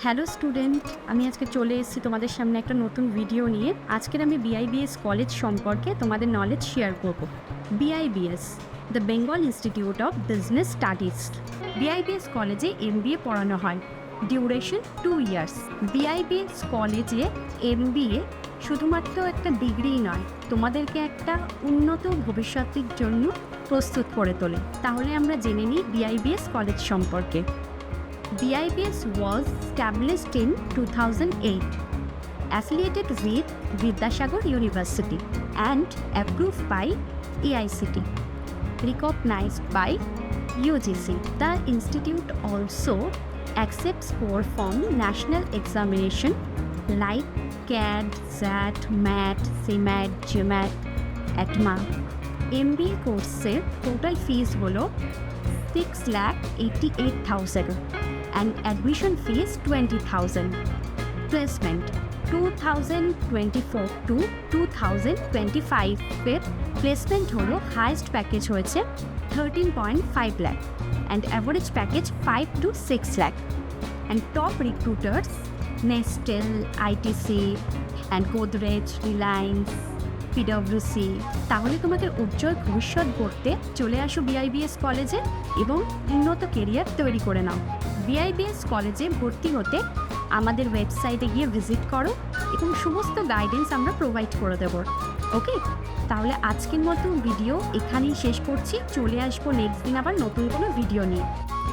Hello student, আমি আজকে চলে এসেছি তোমাদের সামনে একটা নতুন ভিডিও নিয়ে। আজকের আমি BIBS কলেজ সম্পর্কে তোমাদের নলেজ শেয়ার করব। BIBS, the Bengal institute of business studies. BIBS কলেজে MBA পড়ানো হয়, ডিউরেশন 2 ইয়ার্স। BIBS কলেজে MBA শুধুমাত্র একটা ডিগ্রি নয়, তোমাদেরকে একটা উন্নত ভবিষ্যতের জন্য প্রস্তুত করে তোলে। তাহলে আমরা জেনে নিই BIBS কলেজ সম্পর্কে। BIBS was established in 2008, affiliated with Vidyasagar University and approved by AICT, recognized by UGC. The institute also accepts score from national examination like CAT, SAT, MAT, CMAT, GMAT, ATMA. MBA কোর্সের total ফিস হলো 6,88,000 and admission fees 20,000. Placement 2024 to 2025 এর placement হলো highest package হয়েছে 13.5 lakh and average package 5 to 6 lakh. And top recruiters Nestle, ITC and Godrej, Reliance, PwC. তাহলে তোমাদের উজ্জ্বল ভবিষ্যৎ গড়তে চলে আসো BIBS কলেজে এবং উন্নত কেরিয়ার তৈরি করে নাও। BIBS কলেজে ভর্তি হতে আমাদের ওয়েবসাইটে গিয়ে ভিজিট করো এবং সমস্ত গাইডেন্স আমরা প্রোভাইড করে দেব। ওকে, তাহলে আজকের মতো ভিডিও এখানেই শেষ করছি। চলে আসবো নেক্সট দিন আবার নতুন কোনো ভিডিও নিয়ে।